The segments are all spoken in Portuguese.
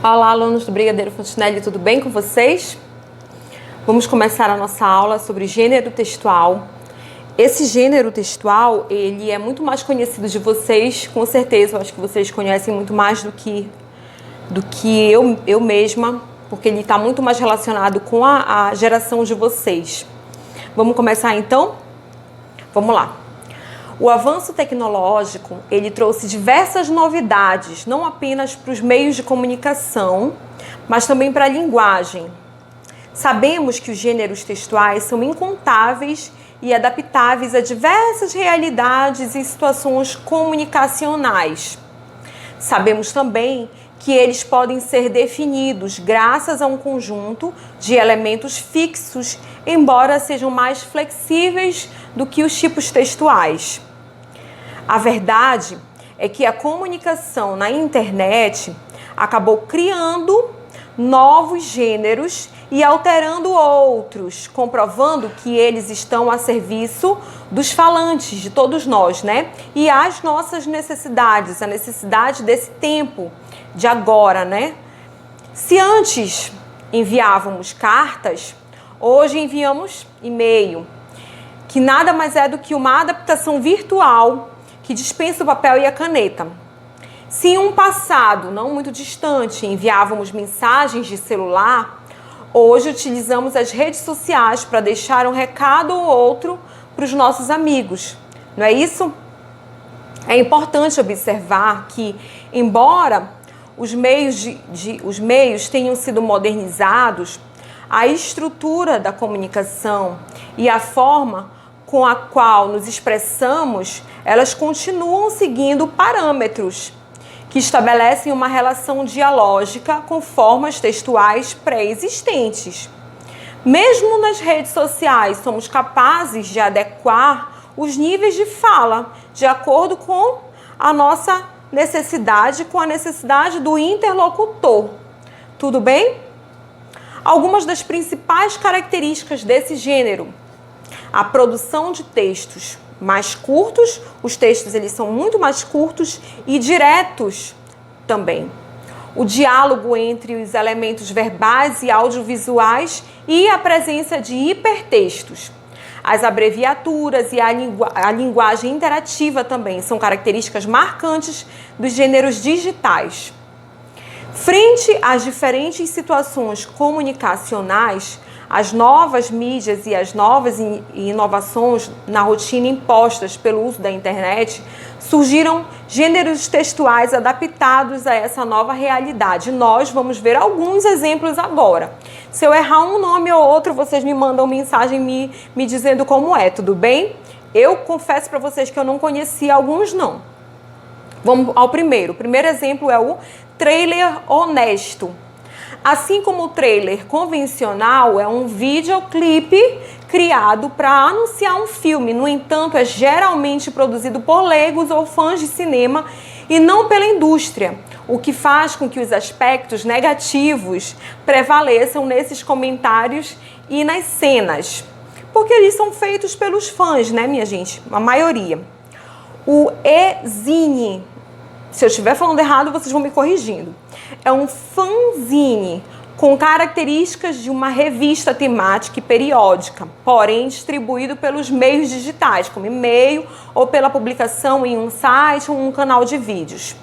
Olá, alunos do Brigadeiro Fontenelle, tudo bem com vocês? Vamos começar a nossa aula sobre gênero textual. Esse gênero textual, ele é muito mais conhecido de vocês, com certeza, eu acho que vocês conhecem muito mais do que eu mesma, porque ele está muito mais relacionado com a geração de vocês. Vamos começar então? Vamos lá. O avanço tecnológico, ele trouxe diversas novidades, não apenas para os meios de comunicação, mas também para a linguagem. Sabemos que os gêneros textuais são incontáveis e adaptáveis a diversas realidades e situações comunicacionais. Sabemos também que eles podem ser definidos graças a um conjunto de elementos fixos, embora sejam mais flexíveis do que os tipos textuais. A verdade é que a comunicação na internet acabou criando novos gêneros e alterando outros, comprovando que eles estão a serviço dos falantes, de todos nós, né? E as nossas necessidades, a necessidade desse tempo, de agora, né? Se antes enviávamos cartas, hoje enviamos e-mail, que nada mais é do que uma adaptação virtual que dispensa o papel e a caneta. Se em um passado não muito distante enviávamos mensagens de celular, hoje utilizamos as redes sociais para deixar um recado ou outro para os nossos amigos. Não é isso? É importante observar que, embora os meios tenham sido modernizados, a estrutura da comunicação e a forma com a qual nos expressamos, elas continuam seguindo parâmetros que estabelecem uma relação dialógica com formas textuais pré-existentes. Mesmo nas redes sociais, somos capazes de adequar os níveis de fala de acordo com a nossa necessidade, com a necessidade do interlocutor. Tudo bem? Algumas das principais características desse gênero: a produção de textos mais curtos, os textos eles são muito mais curtos e diretos também. O diálogo entre os elementos verbais e audiovisuais e a presença de hipertextos. As abreviaturas e a linguagem interativa também são características marcantes dos gêneros digitais. Frente às diferentes situações comunicacionais, as novas mídias e as novas inovações na rotina impostas pelo uso da internet, surgiram gêneros textuais adaptados a essa nova realidade. Nós vamos ver alguns exemplos agora. Se eu errar um nome ou outro, vocês me mandam mensagem me dizendo como é, tudo bem? Eu confesso para vocês que eu não conhecia alguns não. Vamos ao primeiro. O primeiro exemplo é o trailer honesto. Assim como o trailer convencional é um videoclipe criado para anunciar um filme, no entanto, é geralmente produzido por leigos ou fãs de cinema e não pela indústria, o que faz com que os aspectos negativos prevaleçam nesses comentários e nas cenas, porque eles são feitos pelos fãs, né, minha gente? A maioria. O e-zine, se eu estiver falando errado, vocês vão me corrigindo. É um fanzine com características de uma revista temática e periódica, porém distribuído pelos meios digitais, como e-mail ou pela publicação em um site ou um canal de vídeos.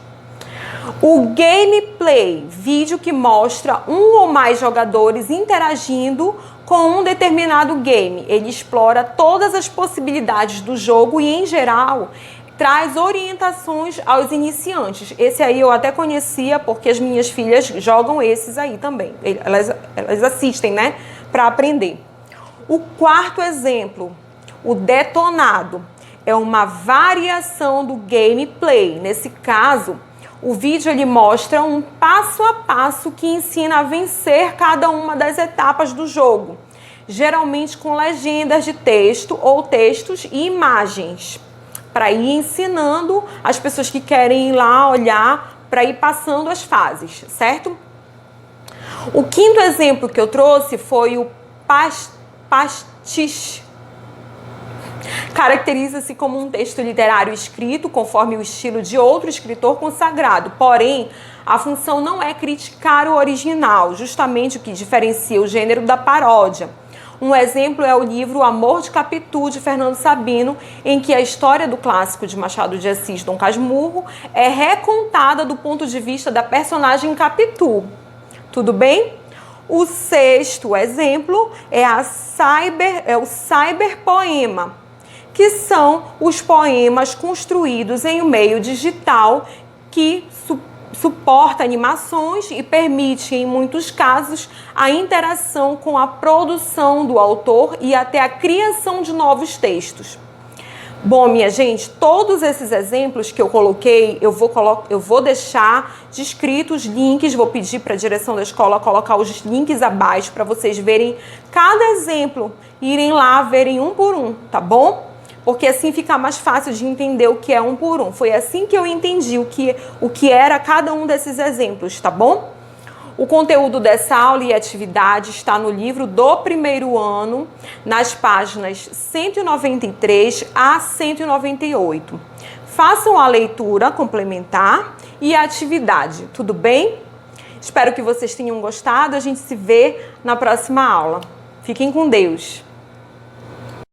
O gameplay, vídeo que mostra um ou mais jogadores interagindo com um determinado game. Ele explora todas as possibilidades do jogo e, em geral, traz orientações aos iniciantes. Esse aí eu até conhecia porque as minhas filhas jogam esses aí também. Elas assistem, né? Para aprender. O quarto exemplo, o detonado, é uma variação do gameplay. Nesse caso, o vídeo ele mostra um passo a passo que ensina a vencer cada uma das etapas do jogo, geralmente com legendas de texto ou textos e imagens, para ir ensinando as pessoas que querem ir lá olhar, para ir passando as fases, certo? O quinto exemplo que eu trouxe foi o pastiche. Caracteriza-se como um texto literário escrito conforme o estilo de outro escritor consagrado, porém, a função não é criticar o original, justamente o que diferencia o gênero da paródia. Um exemplo é o livro Amor de Capitu, de Fernando Sabino, em que a história do clássico de Machado de Assis, Dom Casmurro, é recontada do ponto de vista da personagem Capitu. Tudo bem? O sexto exemplo é o cyberpoema, que são os poemas construídos em um meio digital que suporta animações e permite, em muitos casos, a interação com a produção do autor e até a criação de novos textos. Bom, minha gente, todos esses exemplos que eu coloquei, eu vou deixar descritos links, vou pedir para a direção da escola colocar os links abaixo para vocês verem cada exemplo, irem lá verem um por um, tá bom? Porque assim fica mais fácil de entender o que é um por um. Foi assim que eu entendi o que era cada um desses exemplos, tá bom? O conteúdo dessa aula e atividade está no livro do primeiro ano, nas páginas 193 a 198. Façam a leitura complementar e a atividade, tudo bem? Espero que vocês tenham gostado. A gente se vê na próxima aula. Fiquem com Deus.